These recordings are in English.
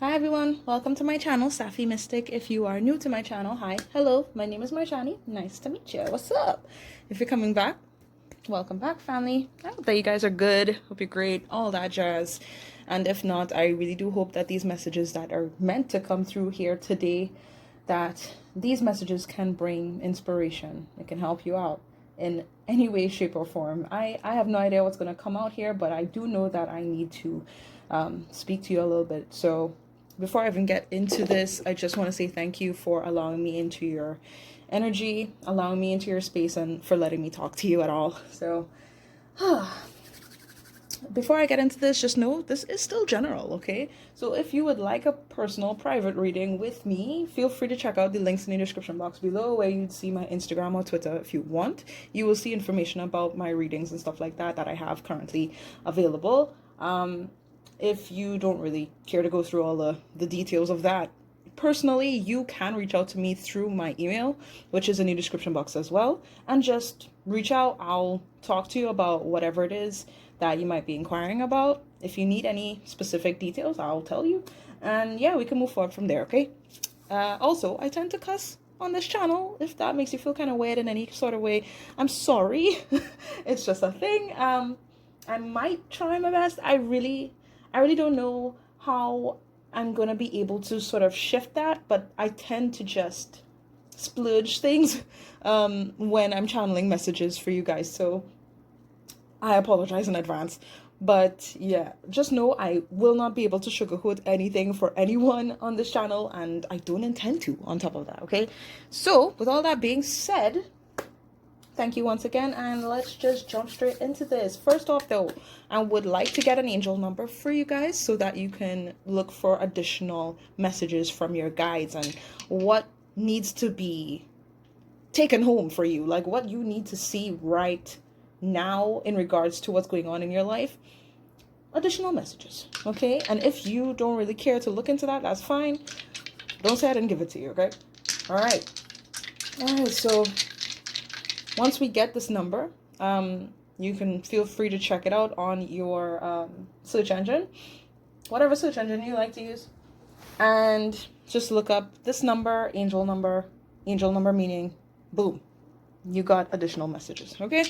Hi everyone, welcome to my channel, Safi Mystic. If you are new to my channel, hi, hello, my name is Marjani. Nice to meet you. What's up? If you're coming back, welcome back, family. I hope that you guys are good. Hope you're great, all that jazz. And if not, I really do hope that these messages that are meant to come through here today, that these messages can bring inspiration. It can help you out in any way, shape, or form. I have no idea what's going to come out here, but I do know that I need to speak to you a little bit. So before I even get into this, I just want to say thank you for allowing me into your energy, allowing me into your space, and for letting me talk to you at all. So before I get into this, just know this is still general, okay? So if you would like a personal private reading with me, feel free to check out the links in the description box below where you'd see my Instagram or Twitter if you want. You will see information about my readings and stuff like that that I have currently available. If you don't really care to go through all the details of that, personally, you can reach out to me through my email, which is in the description box as well, and just reach out. I'll talk to you about whatever it is that you might be inquiring about. If you need any specific details, I'll tell you, and yeah, we can move forward from there. Okay. Also, I tend to cuss on this channel. If that makes you feel kind of weird in any sort of way, I'm sorry. It's just a thing. I might try my best. I really don't know how I'm going to be able to sort of shift that, but I tend to just splurge things when I'm channeling messages for you guys. So I apologize in advance. But yeah, just know I will not be able to sugarcoat anything for anyone on this channel, and I don't intend to on top of that, okay? So with all that being said, thank you once again, and let's just jump straight into this. First off though, I would like to get an angel number for you guys so that you can look for additional messages from your guides and what needs to be taken home for you, like what you need to see right now in regards to what's going on in your life. Additional messages, okay? And if you don't really care to look into that, that's fine. Don't say I didn't give it to you, okay? All right, so once we get this number, you can feel free to check it out on your search engine, whatever search engine you like to use, and just look up this number, angel number meaning, boom, you got additional messages, okay?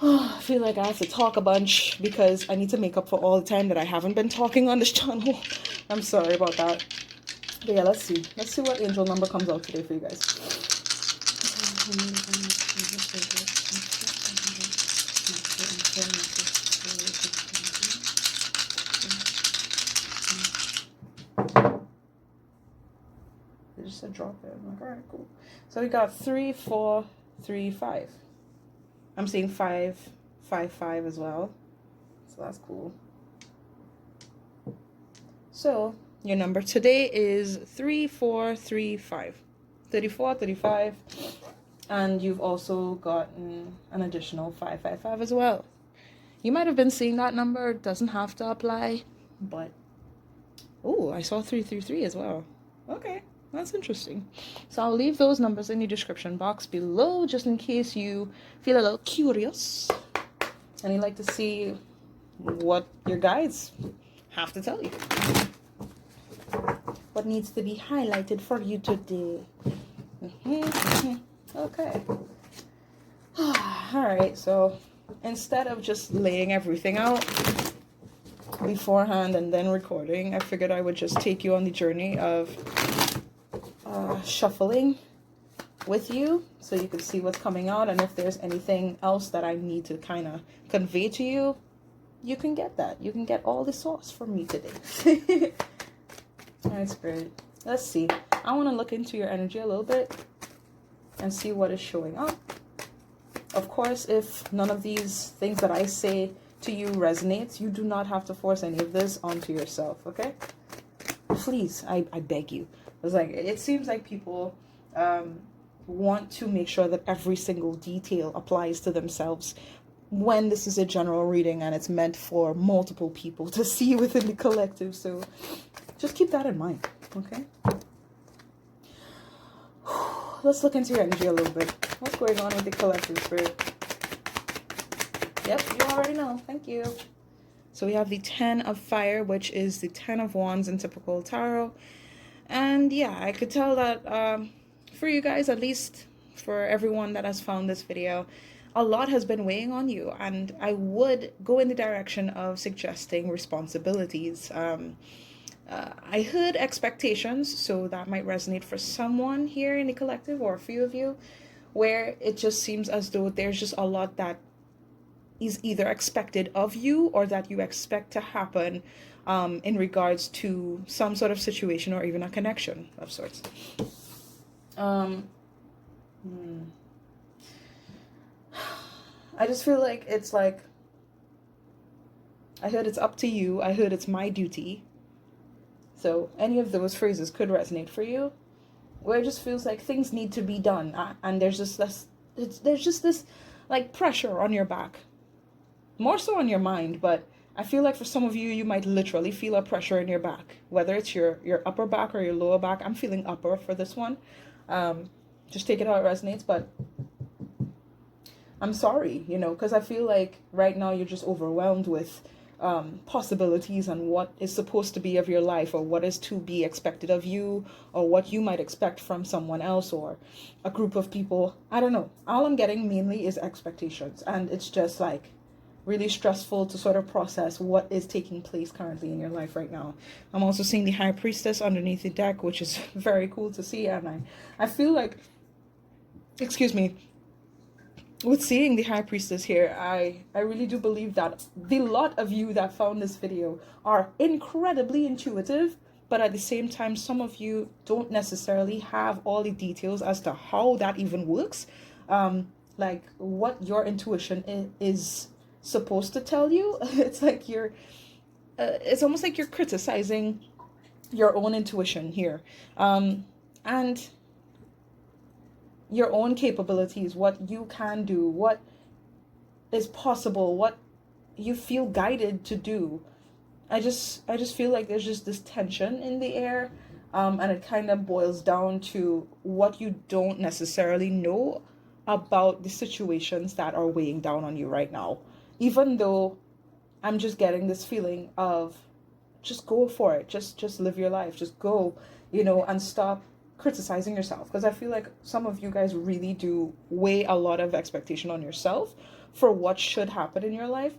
I feel like I have to talk a bunch because I need to make up for all the time that I haven't been talking on this channel. I'm sorry about that. But yeah, let's see what angel number comes out today for you guys. They just said drop it. I'm like, all right, cool. So we got 3, 4, 3, 5. I'm seeing 5, 5, 5 as well. So that's cool. So your number today is 3, 4, 3, 5. 34, 35. And you've also gotten an additional 5, 5, 5 as well. You might have been seeing that number. It doesn't have to apply. But, oh, I saw 3, 3, 3 as well. Okay. That's interesting. So I'll leave those numbers in the description box below just in case you feel a little curious and you'd like to see what your guides have to tell you. What needs to be highlighted for you today. Okay. Alright, so instead of just laying everything out beforehand and then recording, I figured I would just take you on the journey of shuffling with you so you can see what's coming out, and if there's anything else that I need to kind of convey to you, you can get that. You can get all the sauce from me today. That's great. Let's see. I want to look into your energy a little bit and see what is showing up. Of course, if none of these things that I say to you resonates, you do not have to force any of this onto yourself, okay? Please, I beg you. It's like, it seems like people want to make sure that every single detail applies to themselves when this is a general reading and it's meant for multiple people to see within the collective. So just keep that in mind, okay? Let's look into your energy a little bit. What's going on with the collective, spirit? Yep, you already know. Thank you. So we have the 10 of fire, which is the 10 of wands in typical tarot. And yeah, I could tell that for you guys, at least for everyone that has found this video, a lot has been weighing on you, and I would go in the direction of suggesting responsibilities. I heard expectations, so that might resonate for someone here in the collective or a few of you, where it just seems as though there's just a lot that is either expected of you or that you expect to happen in regards to some sort of situation or even a connection of sorts. I just feel like it's like, I heard it's up to you, I heard it's my duty. So any of those phrases could resonate for you, where it just feels like things need to be done, and there's just this like pressure on your back, more so on your mind. But I feel like for some of you, you might literally feel a pressure in your back, whether it's your upper back or your lower back. I'm feeling upper for this one. Just take it how it resonates, but I'm sorry, you know, because I feel like right now you're just overwhelmed with possibilities and what is supposed to be of your life, or what is to be expected of you, or what you might expect from someone else or a group of people. I don't know. All I'm getting mainly is expectations, and it's just like really stressful to sort of process what is taking place currently in your life right now. I'm also seeing the High Priestess underneath the deck, which is very cool to see, and I feel like, excuse me, with seeing the High Priestess here, I really do believe that the lot of you that found this video are incredibly intuitive, but at the same time, some of you don't necessarily have all the details as to how that even works. Like what your intuition is supposed to tell you. It's like you're, it's almost like you're criticizing your own intuition here. And your own capabilities, what you can do, what is possible, what you feel guided to do. I just feel like there's just this tension in the air, and it kind of boils down to what you don't necessarily know about the situations that are weighing down on you right now. Even though I'm just getting this feeling of just go for it, just live your life, just go, you know, and stop criticizing yourself, because I feel like some of you guys really do weigh a lot of expectation on yourself for what should happen in your life.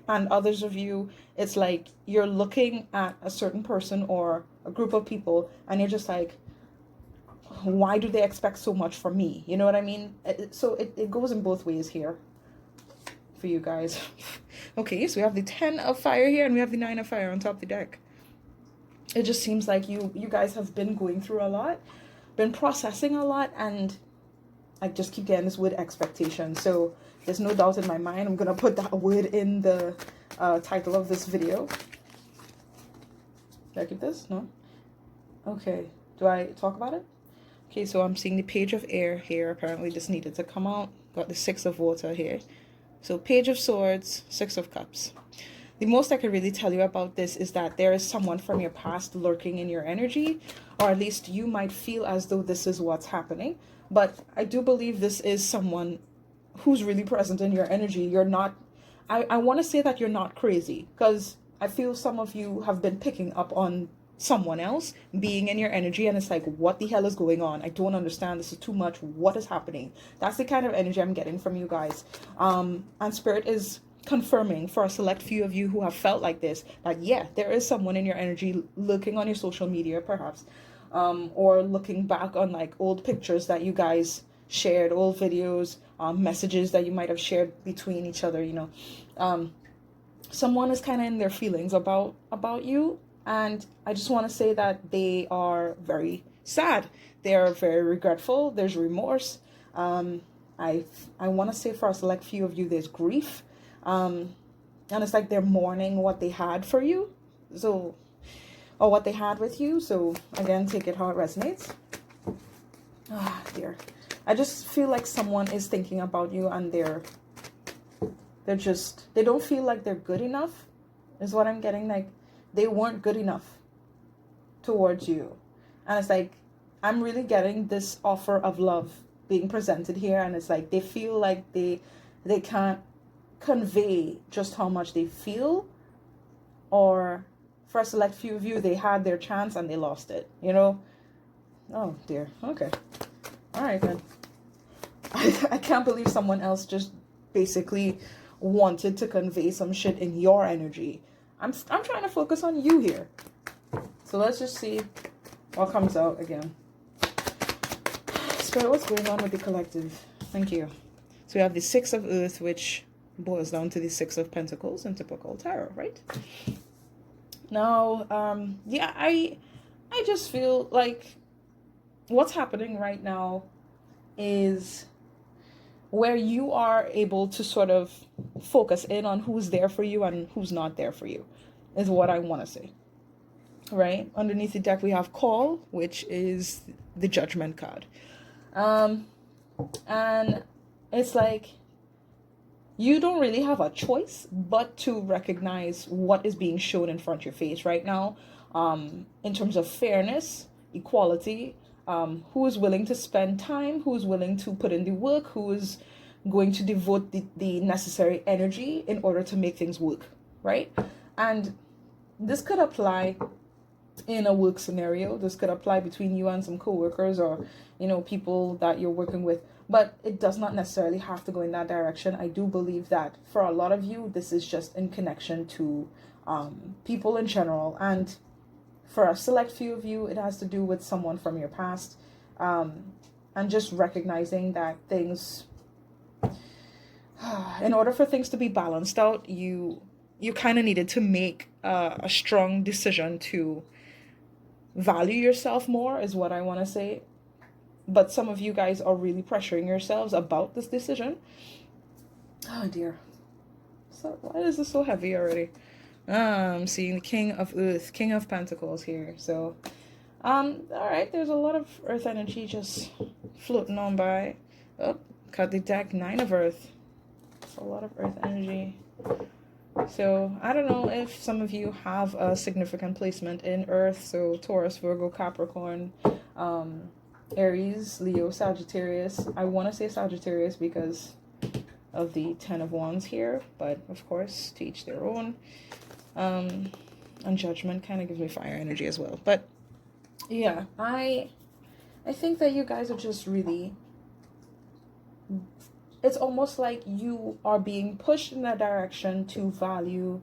And others of you, it's like you're looking at a certain person or a group of people and you're just like, why do they expect so much from me? You know what I mean? So it goes in both ways here for you guys. Okay, so we have the 10 of fire here and we have the 9 of fire on top of the deck. It just seems like you guys have been going through a lot, been processing a lot, and I just keep getting this word expectation. So there's no doubt in my mind I'm gonna put that word in the title of this video. Did I keep this? No? Okay. Do I talk about it? Okay, so I'm seeing the Page of Air here. Apparently this needed to come out. Got the 6 of Water here. So Page of Swords, 6 of Cups. The most I can really tell you about this is that there is someone from your past lurking in your energy, or at least you might feel as though this is what's happening. But I do believe this is someone who's really present in your energy. You're not, I want to say that you're not crazy, because I feel some of you have been picking up on someone else being in your energy, and it's like, what the hell is going on? I don't understand. This is too much. What is happening? That's the kind of energy I'm getting from you guys. And Spirit is confirming for a select few of you who have felt like this, that yeah, there is someone in your energy looking on your social media perhaps, or looking back on like old pictures that you guys shared, old videos, messages that you might have shared between each other, you know. Someone is kind of in their feelings about you, and I just want to say that they are very sad, they are very regretful, there's remorse. I want to say for a select few of you there's grief. And it's like they're mourning what they had for you, so, or what they had with you. So again, take it how it resonates. Ah, dear. I just feel like someone is thinking about you, and they don't feel like they're good enough, is what I'm getting. Like they weren't good enough towards you, and it's like I'm really getting this offer of love being presented here, and it's like they feel like they can't convey just how much they feel, or for a select few of you, they had their chance and they lost it, you know? Oh dear. Okay. All right then. I can't believe someone else just basically wanted to convey some shit in your energy. I'm trying to focus on you here. So let's just see what comes out again. Spirit, what's going on with the collective? Thank you. So we have the Six of Earth, which boils down to the Six of Pentacles in typical tarot, right? Now, yeah, I just feel like what's happening right now is where you are able to sort of focus in on who's there for you and who's not there for you, is what I want to say. Right? Underneath the deck, we have Call, which is the Judgment card. And it's like you don't really have a choice but to recognize what is being shown in front of your face right now, in terms of fairness, equality, who is willing to spend time, who is willing to put in the work, who is going to devote the necessary energy in order to make things work, right? And this could apply in a work scenario. This could apply between you and some coworkers, or, you know, people that you're working with. But it does not necessarily have to go in that direction. I do believe that for a lot of you, this is just in connection to people in general. And for a select few of you, it has to do with someone from your past. And just recognizing that things, in order for things to be balanced out, you kind of needed to make a strong decision to value yourself more, is what I want to say. But some of you guys are really pressuring yourselves about this decision. Oh dear. So why is this so heavy already? I'm seeing the King of Earth, King of Pentacles here. So, all right, there's a lot of Earth energy just floating on by. Oh, cut the deck, Nine of Earth. It's a lot of Earth energy. So I don't know if some of you have a significant placement in Earth. So Taurus, Virgo, Capricorn, Aries, Leo, Sagittarius. I want to say Sagittarius because of the Ten of Wands here, but of course, to each their own. And Judgment kind of gives me fire energy as well. But yeah, I think that you guys are just really, it's almost like you are being pushed in that direction to value,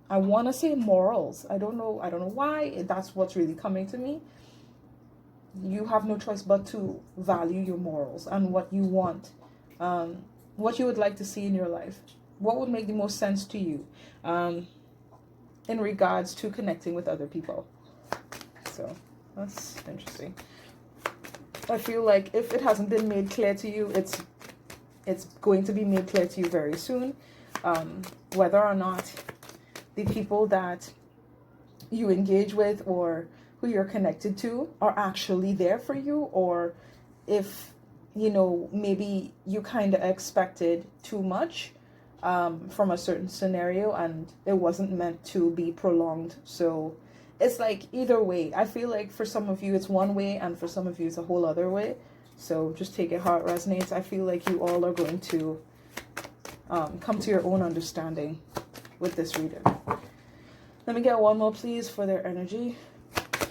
I want to say morals. I don't know why. That's what's really coming to me. You have no choice but to value your morals and what you want, what you would like to see in your life, what would make the most sense to you, in regards to connecting with other people. So that's interesting. I feel like if it hasn't been made clear to you, it's going to be made clear to you very soon, whether or not the people that you engage with or who you're connected to are actually there for you, or if, you know, maybe you kind of expected too much from a certain scenario and it wasn't meant to be prolonged. So it's like either way. I feel like for some of you it's one way and for some of you it's a whole other way. So just take it how it resonates. I feel like you all are going to come to your own understanding with this reading. Let me get one more, please, for their energy.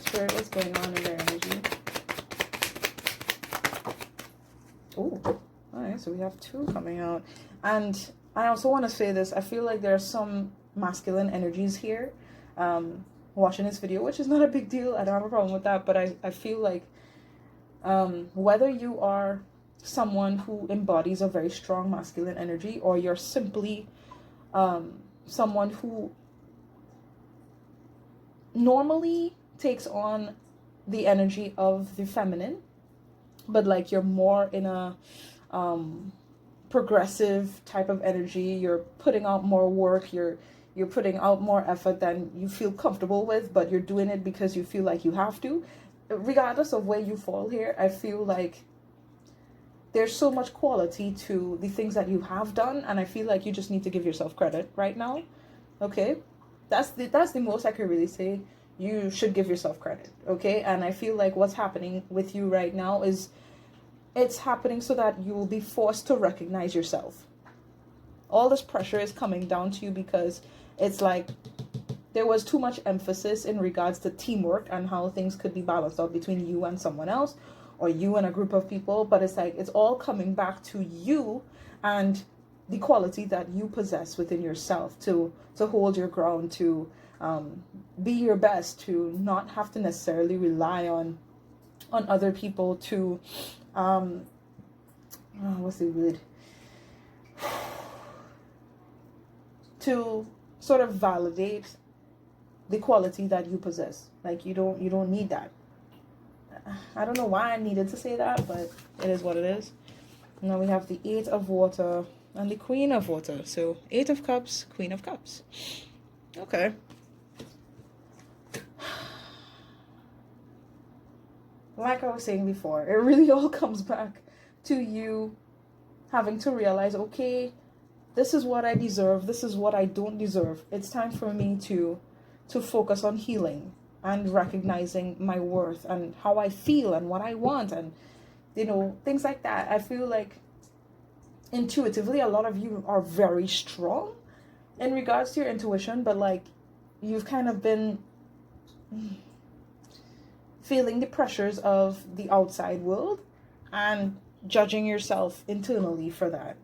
Spirit, what's going on in their energy? Oh, all right. So we have two coming out. And I also want to say this. I feel like there are some masculine energies here watching this video, which is not a big deal. I don't have a problem with that. But I feel like whether you are someone who embodies a very strong masculine energy, or you're simply someone who normally takes on the energy of the feminine, but like you're more in a progressive type of energy, you're putting out more work, you're putting out more effort than you feel comfortable with, but you're doing it because you feel like you have to. Regardless of where you fall here, I feel like there's so much quality to the things that you have done, and I feel like you just need to give yourself credit right now. Okay, that's the most I could really say. You should give yourself credit, okay? And I feel like what's happening with you right now is it's happening so that you will be forced to recognize yourself. all this pressure is coming down to you because it's like there was too much emphasis in regards to teamwork and how things could be balanced out between you and someone else, or you and a group of people. But it's like it's all coming back to you and the quality that you possess within yourself to hold your ground, to be your best, to not have to necessarily rely on other people to what's the word, to sort of validate the quality that you possess. Like you don't need that. I don't know why I needed to say that, but it is what it is. Now we have the 8 of water and the Queen of water. So 8 of cups, Queen of cups. Okay. Like I was saying before, it really all comes back to you having to realize, okay, this is what I deserve, this is what I don't deserve. It's time for me to focus on healing and recognizing my worth and how I feel and what I want, and things like that. I feel like intuitively a lot of you are very strong in regards to your intuition, but like you've kind of been feeling the pressures of the outside world and judging yourself internally for that.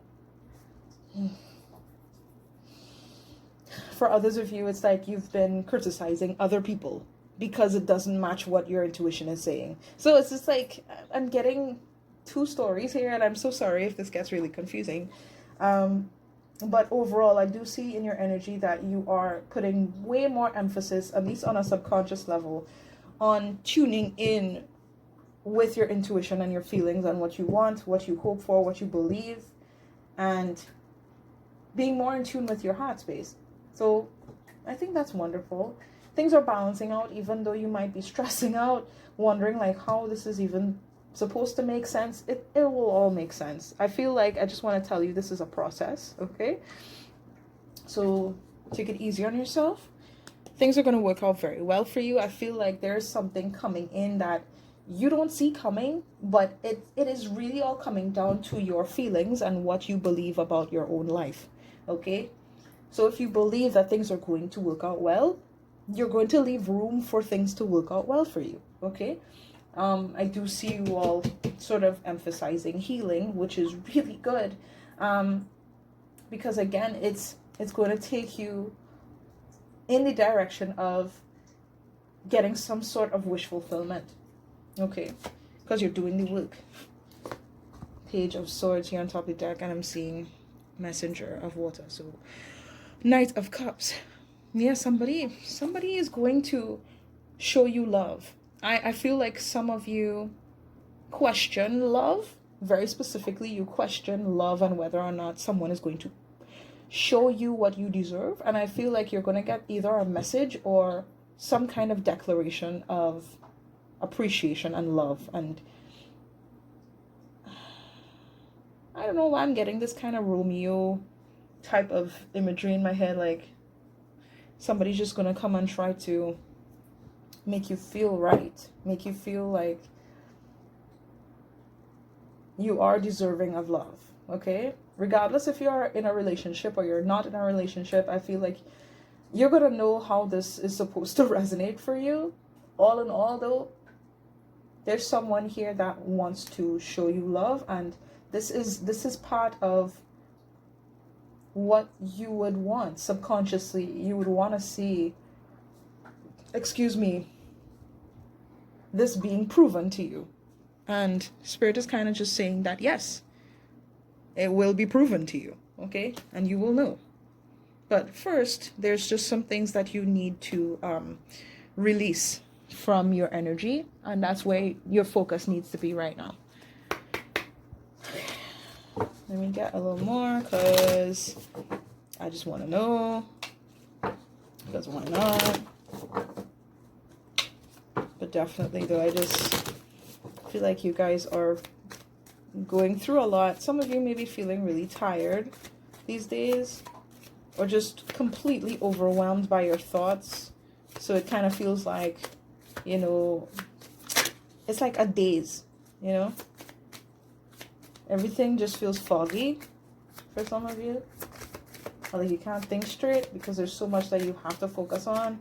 For others of you, it's like you've been criticizing other people because it doesn't match what your intuition is saying. So it's just like, I'm getting 2 stories here, and I'm so sorry if this gets really confusing. But overall, I do see in your energy that you are putting way more emphasis, at least on a subconscious level, on tuning in with your intuition and your feelings and what you want, what you hope for, what you believe, and being more in tune with your heart space. So I think that's wonderful. Things are balancing out, even though you might be stressing out, wondering like how this is even supposed to make sense. It will all make sense. I feel like I just want to tell you this is a process, okay? So take it easy on yourself. Things are going to work out very well for you. I feel like there's something coming in that you don't see coming, but it is really all coming down to your feelings and what you believe about your own life, okay? So if you believe that things are going to work out well, you're going to leave room for things to work out well for you, okay? I do see you all sort of emphasizing healing, which is really good, because again, it's going to take you in the direction of getting some sort of wish fulfillment, okay? Because you're doing the work. Page of Swords here on top of the deck, and I'm seeing Messenger of Water. So Knight of Cups. Yeah, somebody is going to show you love. I feel like some of you question love. Very specifically, you question love and whether or not someone is going to show you what you deserve. And I feel like you're going to get either a message or some kind of declaration of appreciation and love. And I don't know why I'm getting this kind of Romeo type of imagery in my head, like somebody's just gonna come and try to make you feel right, make you feel like you are deserving of love, okay? Regardless if you're in a relationship or you're not in a relationship, I feel like you're gonna know how this is supposed to resonate for you. All in all, though, there's someone here that wants to show you love, and this is part of what you would want subconsciously. You would want to see, this being proven to you. And Spirit is kind of just saying that, yes, it will be proven to you, okay? And you will know. But first, there's just some things that you need to release from your energy, and that's where your focus needs to be right now. Let me get a little more, because I just want to know. Because why not? But definitely, though, I just feel like you guys are going through a lot. Some of you may be feeling really tired these days, or just completely overwhelmed by your thoughts. So it kind of feels like, it's like a daze, Everything just feels foggy for some of you. or like you can't think straight because there's so much that you have to focus on,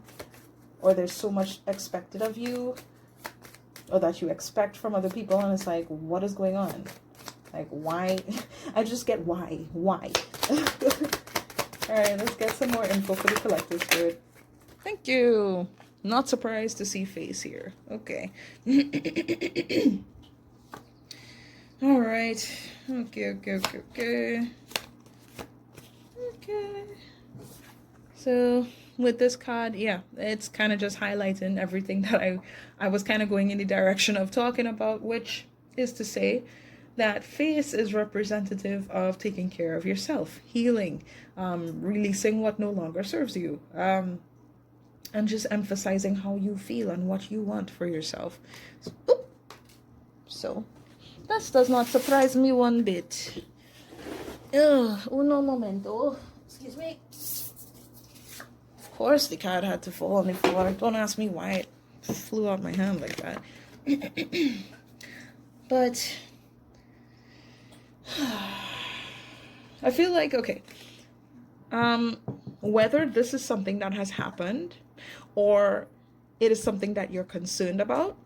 or there's so much expected of you, or that you expect from other people, and it's like, what is going on? Like, why? I just get why. All right, let's get some more info for the collective spirit. Thank you. Not surprised to see face here. Okay. All right. Okay. So with this card, yeah, it's kind of just highlighting everything that I was kind of going in the direction of talking about, which is to say that face is representative of taking care of yourself, healing, releasing what no longer serves you, and just emphasizing how you feel and what you want for yourself. So that does not surprise me one bit. Uno momento. Excuse me. Of course the card had to fall on the floor. Don't ask me why it flew out my hand like that. But I feel like, okay, whether this is something that has happened or it is something that you're concerned about,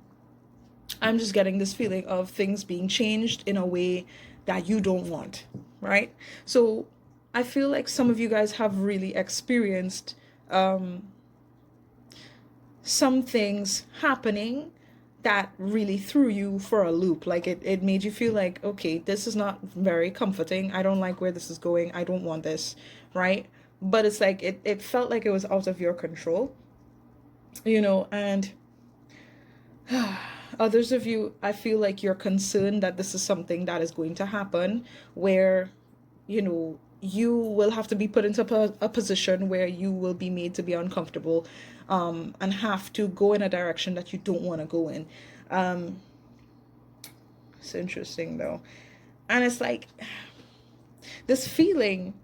I'm just getting this feeling of things being changed in a way that you don't want, right? So I feel like some of you guys have really experienced some things happening that really threw you for a loop. Like it made you feel like, okay, this is not very comforting. I don't like where this is going. I don't want this, right? But it's like it felt like it was out of your control, and others of you, I feel like you're concerned that this is something that is going to happen where, you will have to be put into a position where you will be made to be uncomfortable, and have to go in a direction that you don't want to go in. It's interesting though. And it's like, this feeling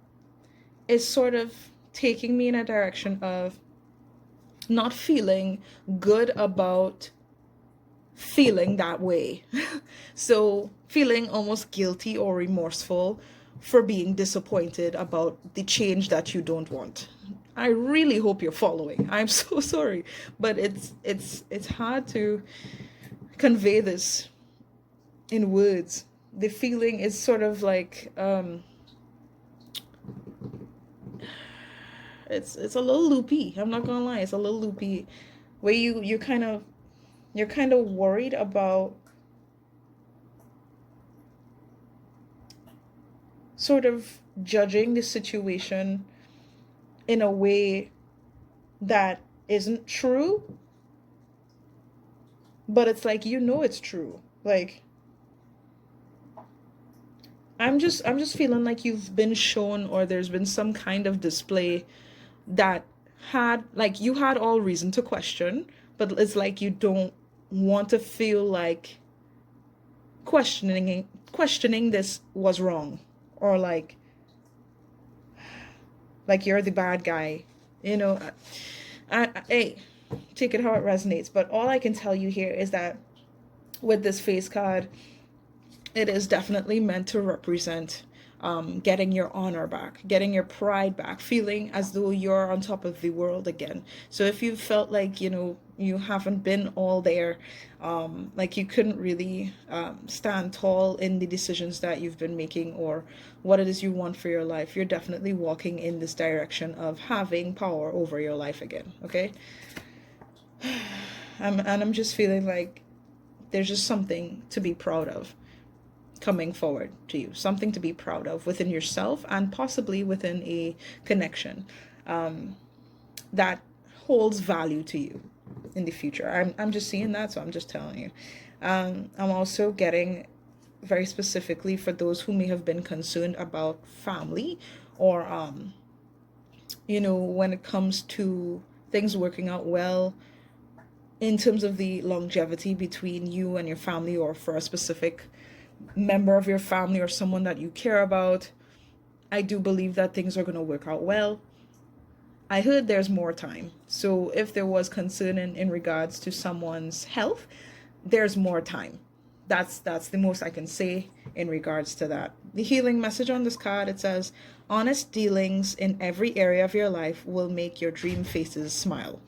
is sort of taking me in a direction of not feeling good about feeling that way. So feeling almost guilty or remorseful for being disappointed about the change that you don't want. I really hope you're following. I'm so sorry, but it's hard to convey this in words. The feeling is sort of like it's a little loopy. I'm not gonna lie, it's a little loopy, where you're kind of worried about sort of judging the situation in a way that isn't true, but it's like, it's true. Like, I'm just feeling like you've been shown, or there's been some kind of display that had, like, you had all reason to question, but it's like you don't want to feel like questioning this was wrong, or like you're the bad guy. Hey, take it how it resonates, but all I can tell you here is that with this face card, it is definitely meant to represent getting your honor back, getting your pride back, feeling as though you're on top of the world again. So if you felt like, you haven't been all there, like you couldn't really stand tall in the decisions that you've been making, or what it is you want for your life, you're definitely walking in this direction of having power over your life again, okay? I'm just feeling like there's just something to be proud of coming forward to you, something to be proud of within yourself, and possibly within a connection that holds value to you in the future. I'm just seeing that, so I'm just telling you. I'm also getting very specifically for those who may have been concerned about family, or when it comes to things working out well in terms of the longevity between you and your family, or for a specific member of your family or someone that you care about. I do believe that things are going to work out well. I heard there's more time. So if there was concern in regards to someone's health, there's more time. That's the most I can say in regards to that. The healing message on this card, it says, Honest dealings in every area of your life will make your dream faces smile.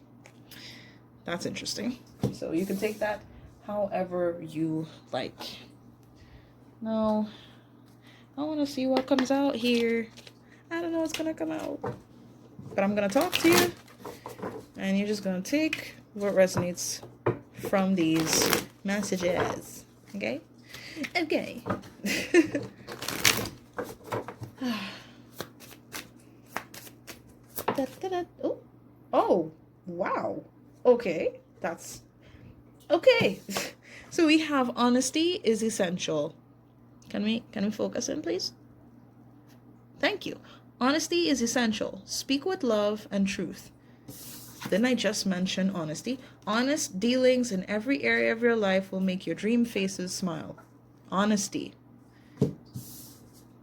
That's interesting. So you can take that however you like. Now, I want to see what comes out here. I don't know what's going to come out. But I'm going to talk to you. And you're just going to take what resonates from these messages. Okay? Okay. Oh. Oh, wow. Okay. That's okay. So we have honesty is essential. Can we focus in, please? Thank you. Honesty is essential. Speak with love and truth. Didn't I just mention honesty? Honest dealings in every area of your life will make your dream faces smile. Honesty.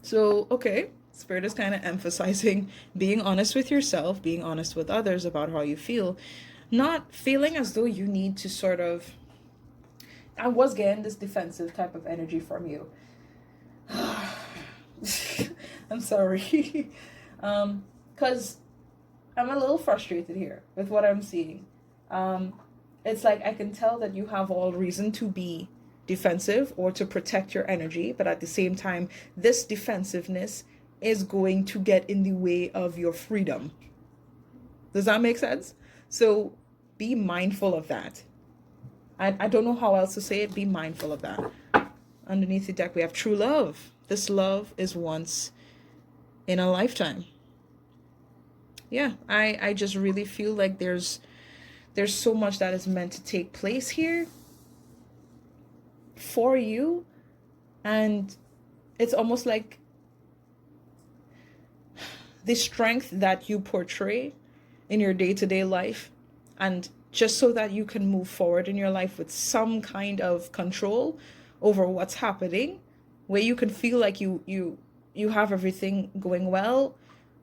So, okay, Spirit is kind of emphasizing being honest with yourself, being honest with others about how you feel, not feeling as though you need to sort of... I was getting this defensive type of energy from you. I'm sorry. Because I'm a little frustrated here with what I'm seeing. It's like I can tell that you have all reason to be defensive or to protect your energy, but at the same time, this defensiveness is going to get in the way of your freedom. Does that make sense? So be mindful of that. I don't know how else to say it. Be mindful of that. Underneath the deck, we have true love. This love is once in a lifetime. Yeah, I just really feel like there's so much that is meant to take place here for you, and it's almost like the strength that you portray in your day-to-day life, and just so that you can move forward in your life with some kind of control over what's happening, where you can feel like you have everything going well.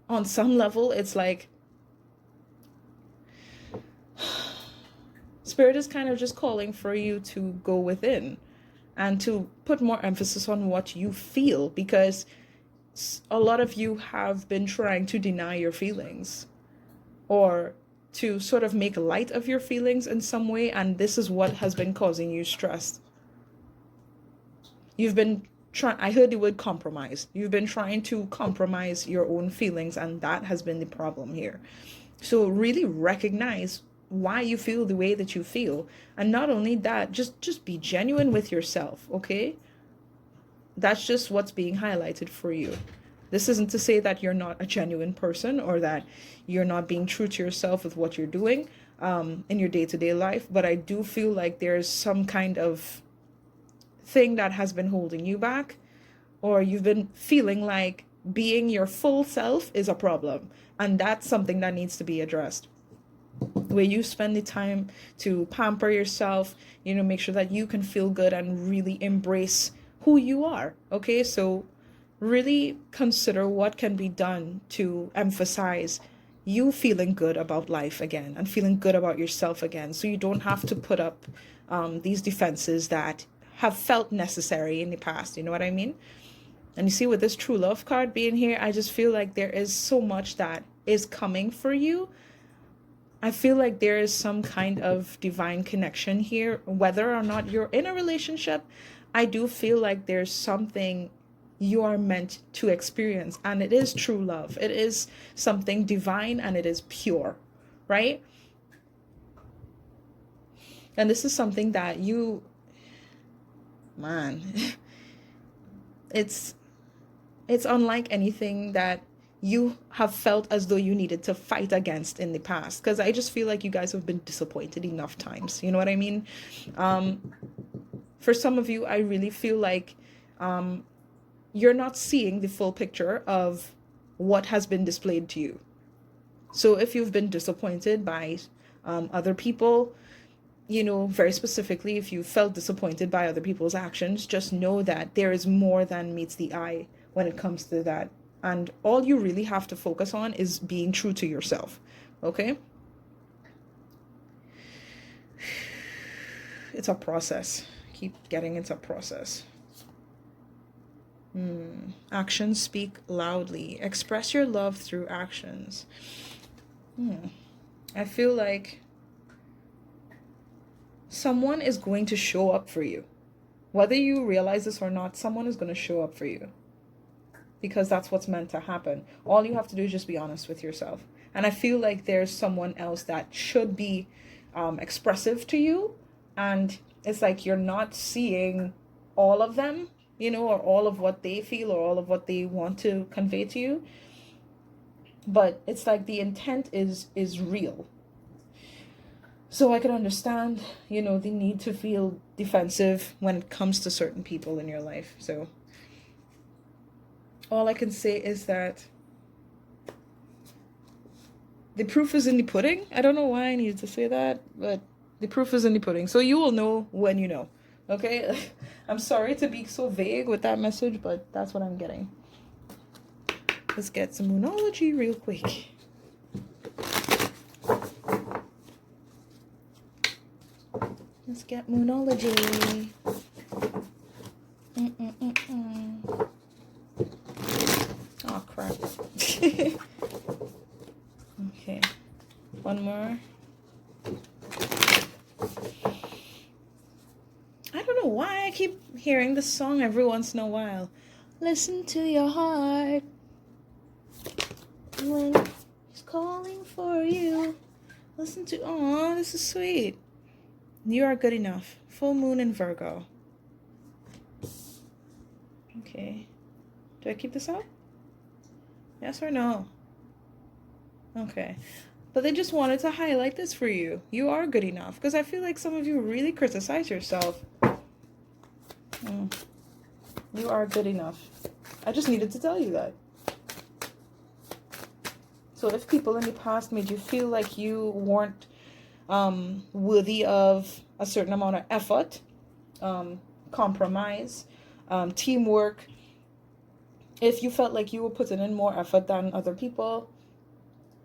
On some level, it's like Spirit is kind of just calling for you to go within and to put more emphasis on what you feel, because a lot of you have been trying to deny your feelings or to sort of make light of your feelings in some way, and this is what has been causing you stress. You've been I heard the word compromise. You've been trying to compromise your own feelings, and that has been the problem here. So really recognize why you feel the way that you feel, and not only that, just be genuine with yourself. Okay, that's just what's being highlighted for you. This isn't to say that you're not a genuine person or that you're not being true to yourself with what you're doing in your day-to-day life, but I do feel like there's some kind of thing that has been holding you back, or you've been feeling like being your full self is a problem, and that's something that needs to be addressed, where you spend the time to pamper yourself, make sure that you can feel good and really embrace who you are. Okay, so really consider what can be done to emphasize you feeling good about life again and feeling good about yourself again, so you don't have to put up these defenses that have felt necessary in the past. You know what I mean? And you see, with this true love card being here, I just feel like there is so much that is coming for you. I feel like there is some kind of divine connection here, whether or not you're in a relationship. I do feel like there's something you are meant to experience, and it is true love. It is something divine, and it is pure, right? And this is something that it's unlike anything that you have felt as though you needed to fight against in the past, because I just feel like you guys have been disappointed enough times. You know what I mean? For some of you, I really feel like you're not seeing the full picture of what has been displayed to you. So if you've been disappointed by other people, very specifically, if you felt disappointed by other people's actions, just know that there is more than meets the eye when it comes to that. And all you really have to focus on is being true to yourself. Okay? It's a process. Keep getting it's a process. Actions speak loudly. Express your love through actions. I feel like someone is going to show up for you. Whether you realize this or not, someone is going to show up for you. Because that's what's meant to happen. All you have to do is just be honest with yourself. And I feel like there's someone else that should be expressive to you. And it's like you're not seeing all of them, you know, or all of what they feel or all of what they want to convey to you. But it's like the intent is real. So I can understand, you know, the need to feel defensive when it comes to certain people in your life. So all I can say is that the proof is in the pudding. I don't know why I needed to say that, but the proof is in the pudding. So you will know when you know. Okay? I'm sorry to be so vague with that message, but that's what I'm getting. Let's get some Moonology real quick. Let's get Moonology. Oh, crap. Okay. One more. I don't know why I keep hearing this song every once in a while. Listen to your heart when it's calling for you. Listen to... Aw, this is sweet. You are good enough. Full moon in Virgo. Okay. Do I keep this out? Yes or no? Okay. But they just wanted to highlight this for you. You are good enough. Because I feel like some of you really criticize yourself. You are good enough. I just needed to tell you that. So if people in the past made you feel like you weren't worthy of a certain amount of effort, compromise, teamwork, if you felt like you were putting in more effort than other people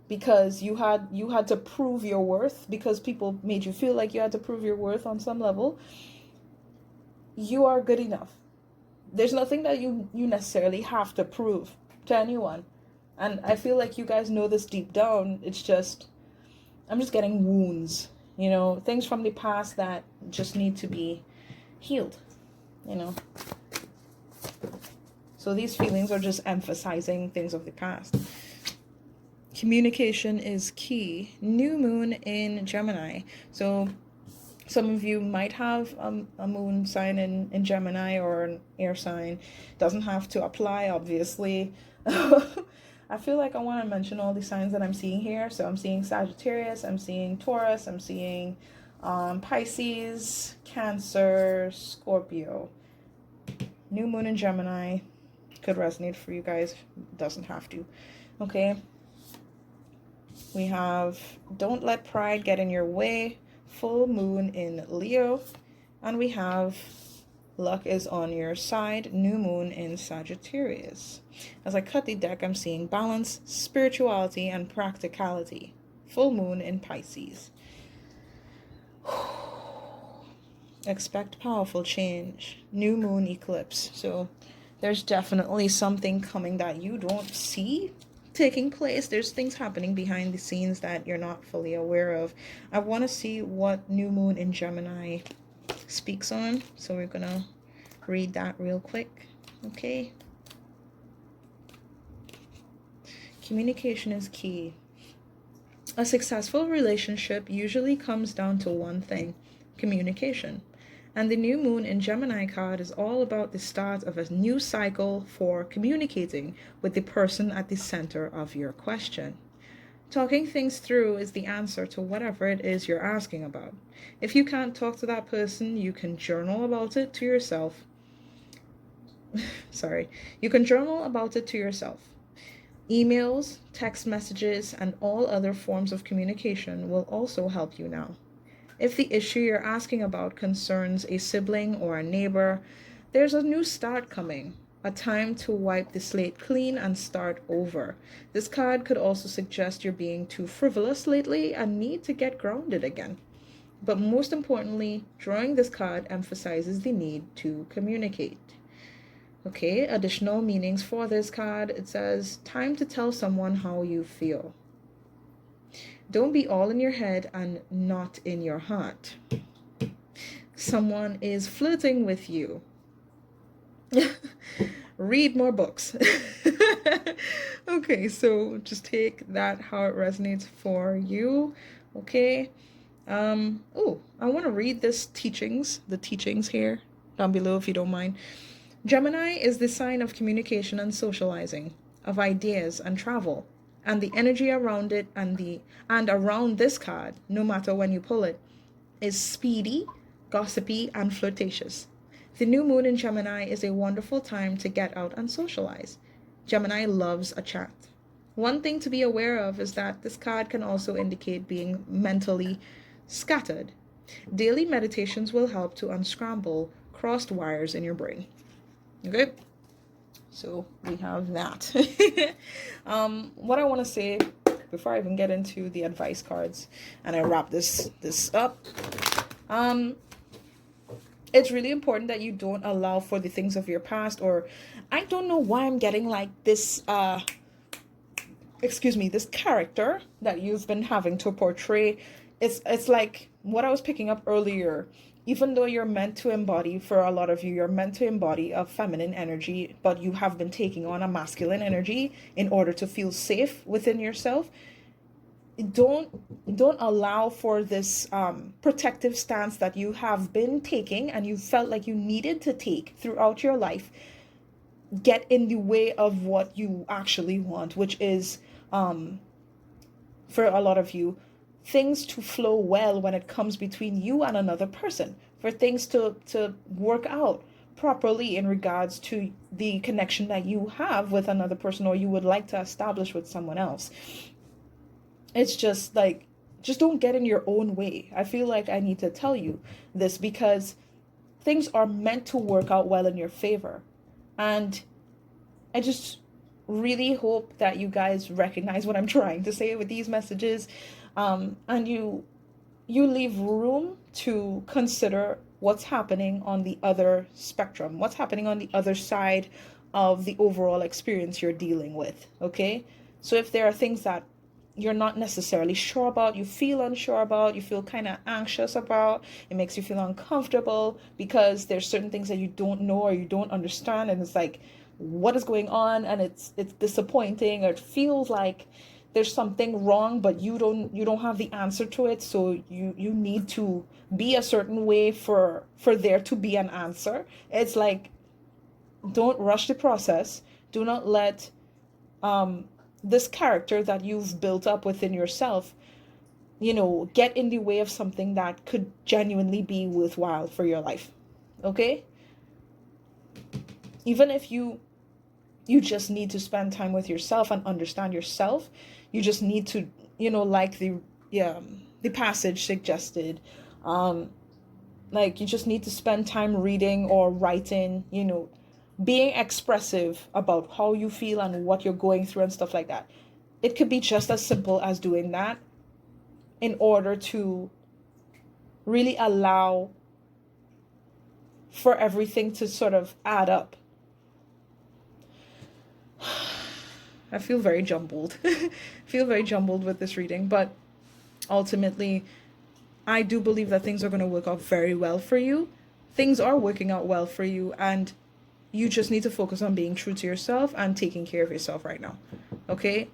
because you had to prove your worth, because people made you feel like you had to prove your worth on some level, you are good enough. There's nothing that you necessarily have to prove to anyone. And I feel like you guys know this deep down. It's just, I'm just getting wounds, you know, things from the past that just need to be healed, you know. So these feelings are just emphasizing things of the past. Communication is key. New moon in Gemini. So some of you might have a moon sign in Gemini or an air sign. Doesn't have to apply, obviously. I feel like I want to mention all the signs that I'm seeing here. So I'm seeing Sagittarius, I'm seeing Taurus, I'm seeing Pisces, Cancer, Scorpio. New moon in Gemini could resonate for you guys. Doesn't have to. Okay. We have don't let pride get in your way. Full moon in Leo. And we have luck is on your side. New moon in Sagittarius. As I cut the deck, I'm seeing balance, spirituality, and practicality. Full moon in Pisces. Expect powerful change. New moon eclipse. So there's definitely something coming that you don't see taking place. There's things happening behind the scenes that you're not fully aware of. I want to see what new moon in Gemini speaks on. So we're going to read that real quick. Okay. Communication is key. A successful relationship usually comes down to one thing: communication. And the new moon in Gemini card is all about the start of a new cycle for communicating with the person at the center of your question. Talking things through is the answer to whatever it is you're asking about. If you can't talk to that person, you can journal about it to yourself. You can journal about it to yourself. Emails, text messages, and all other forms of communication will also help you now. If the issue you're asking about concerns a sibling or a neighbor, there's a new start coming, a time to wipe the slate clean and start over. This card could also suggest you're being too frivolous lately and need to get grounded again. But most importantly, drawing this card emphasizes the need to communicate. Okay, additional meanings for this card. It says, time to tell someone how you feel. Don't be all in your head and not in your heart. Someone is flirting with you. Read more books. Okay, so just take that how it resonates for you. Okay. Oh, I want to read the teachings here down below if you don't mind. Gemini is the sign of communication and socializing, of ideas and travel, and the energy around it and around this card, no matter when you pull it, is speedy, gossipy, and flirtatious. The new moon in Gemini is a wonderful time to get out and socialize. Gemini loves a chat. One thing to be aware of is that this card can also indicate being mentally scattered. Daily meditations will help to unscramble crossed wires in your brain. Okay? So we have that. What I want to say before I even get into the advice cards and I wrap this up, it's really important that you don't allow for the things of your past, or I don't know why I'm getting like this this character that you've been having to portray. It's like what I was picking up earlier. Even though you're meant to embody, for a lot of you, you're meant to embody a feminine energy, but you have been taking on a masculine energy in order to feel safe within yourself. Don't allow for this protective stance that you have been taking and you felt like you needed to take throughout your life get in the way of what you actually want, which is for a lot of you, things to flow well when it comes between you and another person, for things to work out properly in regards to the connection that you have with another person or you would like to establish with someone else. It's just like, just don't get in your own way. I feel like I need to tell you this because things are meant to work out well in your favor. And I just really hope that you guys recognize what I'm trying to say with these messages. And you leave room to consider what's happening on the other spectrum, what's happening on the other side of the overall experience you're dealing with. Okay, so if there are things that you're not necessarily sure about, you feel unsure about, you feel kind of anxious about, it makes you feel uncomfortable because there's certain things that you don't know or you don't understand, and it's like, what is going on? And it's disappointing, or it feels like there's something wrong, but you don't have the answer to it, so you need to be a certain way for there to be an answer. It's like, don't rush the process. Do not let this character that you've built up within yourself, get in the way of something that could genuinely be worthwhile for your life. Okay? Even if you just need to spend time with yourself and understand yourself, you just need to, like the passage suggested, like you just need to spend time reading or writing, being expressive about how you feel and what you're going through and stuff like that. It could be just as simple as doing that in order to really allow for everything to sort of add up. I feel very jumbled. With this reading, but ultimately, I do believe that things are going to work out very well for you. Things are working out well for you, and you just need to focus on being true to yourself and taking care of yourself right now. Okay?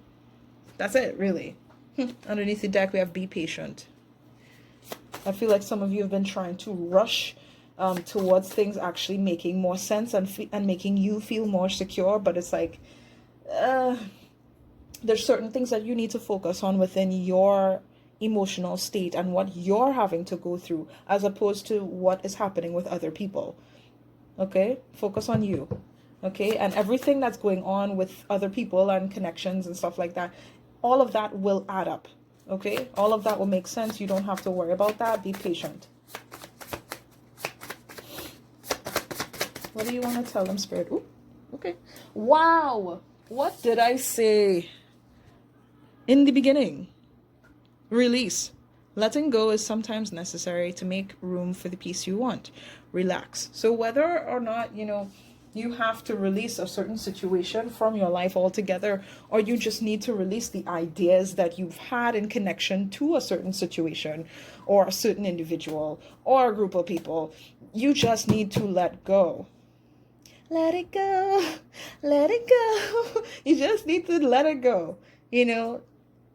That's it, really. Underneath the deck, we have be patient. I feel like some of you have been trying to rush towards things actually making more sense and making you feel more secure, but it's like, there's certain things that you need to focus on within your emotional state and what you're having to go through, as opposed to what is happening with other people. Okay? Focus on you. Okay? And everything that's going on with other people and connections and stuff like that, all of that will add up. Okay? All of that will make sense. You don't have to worry about that. Be patient. What do you want to tell them, Spirit? Ooh, okay. Wow! What did I say in the beginning? Release. Letting go is sometimes necessary to make room for the peace you want. Relax. So whether or not, You have to release a certain situation from your life altogether, or you just need to release the ideas that you've had in connection to a certain situation or a certain individual or a group of people. You just need to let go. Let it go. Let it go. You just need to let it go. You know,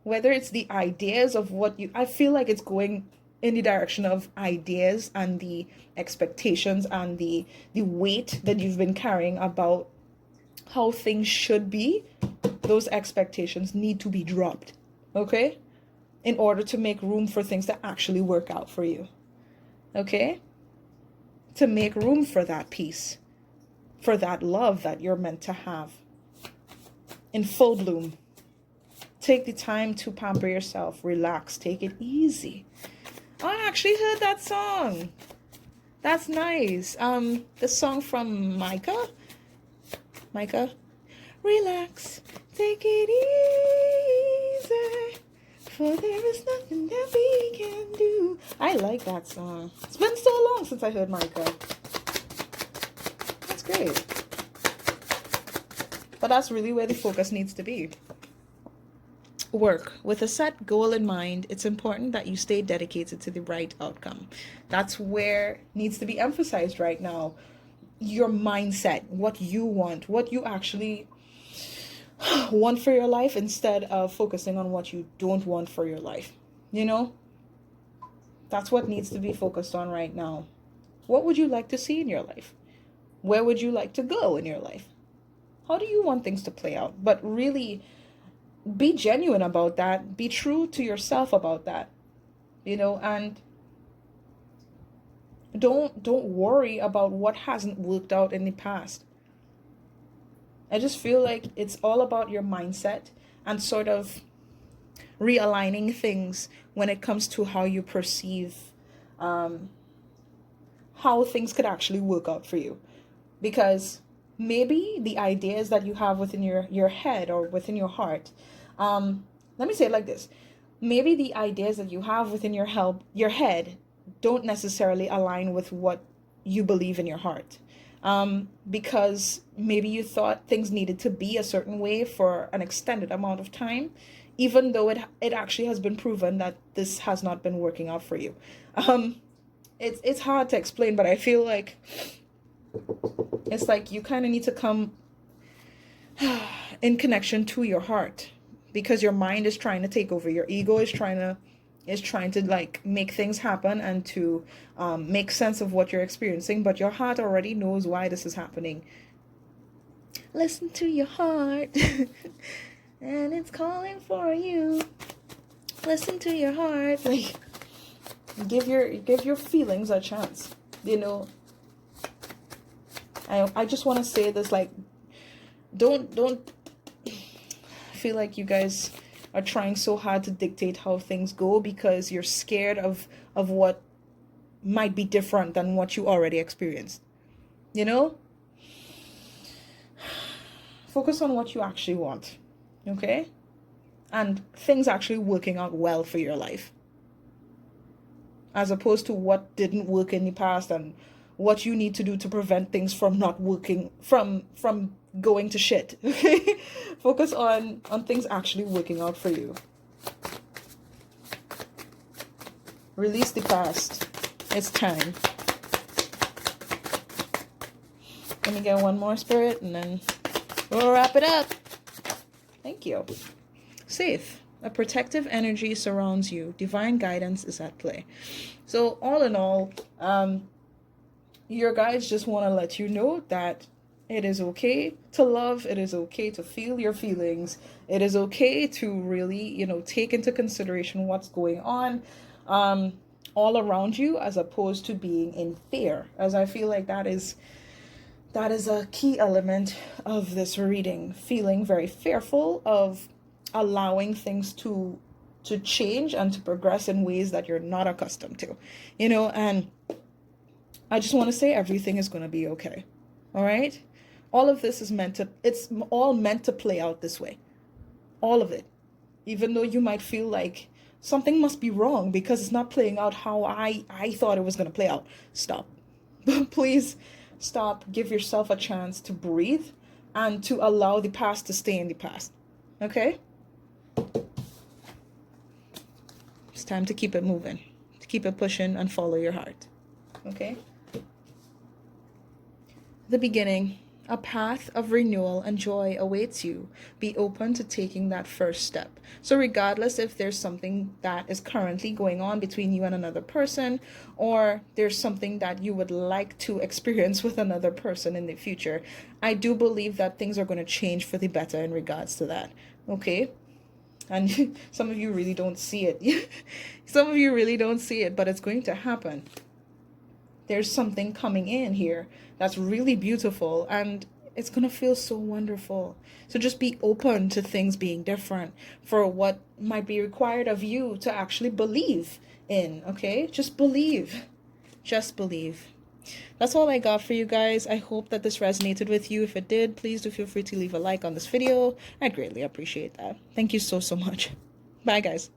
whether it's the ideas of what you, I feel like it's going in the direction of ideas and the expectations and the weight that you've been carrying about how things should be. Those expectations need to be dropped, okay, in order to make room for things that actually work out for you, okay, to make room for that peace, for that love that you're meant to have in full bloom. Take the time to pamper yourself, relax, take it easy. I actually heard that song. That's nice. The song from Micah. Relax, take it easy, for there is nothing that we can do. I like that song. It's been so long since I heard Micah. That's great. But that's really where the focus needs to be. Work. With a set goal in mind, it's important that you stay dedicated to the right outcome. That's where needs to be emphasized right now. Your mindset, what you want, what you actually want for your life, instead of focusing on what you don't want for your life. You know, that's what needs to be focused on right now. What would you like to see in your life? Where would you like to go in your life? How do you want things to play out? But really, be genuine about that. Be true to yourself about that, you know, and don't worry about what hasn't worked out in the past. I just feel like it's all about your mindset and sort of realigning things when it comes to how you perceive how things could actually work out for you. Because maybe the ideas that you have within your head or within your heart, let me say it like this. Maybe the ideas that you have within your head don't necessarily align with what you believe in your heart. Because maybe you thought things needed to be a certain way for an extended amount of time, even though it actually has been proven that this has not been working out for you. It's hard to explain, but I feel like it's like you kind of need to come in connection to your heart, because your mind is trying to take over. Your ego is trying to like make things happen and to make sense of what you're experiencing, but your heart already knows why this is happening. Listen to your heart. And it's calling for you. Listen to your heart. Like, give your feelings a chance, you know. I just want to say this, like, don't feel like you guys are trying so hard to dictate how things go because you're scared of what might be different than what you already experienced. You know? Focus on what you actually want. Okay? And things actually working out well for your life. As opposed to what didn't work in the past and what you need to do to prevent things from not working, from going to shit. Okay? Focus on things actually working out for you. Release the past. It's time. Let me get one more, Spirit, and then we'll wrap it up. Thank you. Safe. A protective energy surrounds you. Divine guidance is at play. So all in all, your guides just want to let you know that it is okay to love. It is okay to feel your feelings. It is okay to really, take into consideration what's going on all around you, as opposed to being in fear, as I feel like that is a key element of this reading. Feeling very fearful of allowing things to change and to progress in ways that you're not accustomed to, and I just want to say everything is going to be okay. All right. All of this is it's all meant to play out this way. All of it. Even though you might feel like something must be wrong because it's not playing out how I thought it was going to play out. Stop. Please stop, give yourself a chance to breathe and to allow the past to stay in the past. Okay? It's time to keep it moving, to keep it pushing and follow your heart. Okay? The beginning, a path of renewal and joy awaits you. Be open to taking that first step. So regardless if there's something that is currently going on between you and another person, or there's something that you would like to experience with another person in the future, I do believe that things are going to change for the better in regards to that. Okay? And some of you really don't see it. Some of you really don't see it, but it's going to happen. There's something coming in here that's really beautiful, and it's going to feel so wonderful. So just be open to things being different for what might be required of you to actually believe in, okay? Just believe. Just believe. That's all I got for you guys. I hope that this resonated with you. If it did, please do feel free to leave a like on this video. I'd greatly appreciate that. Thank you so much. Bye, guys.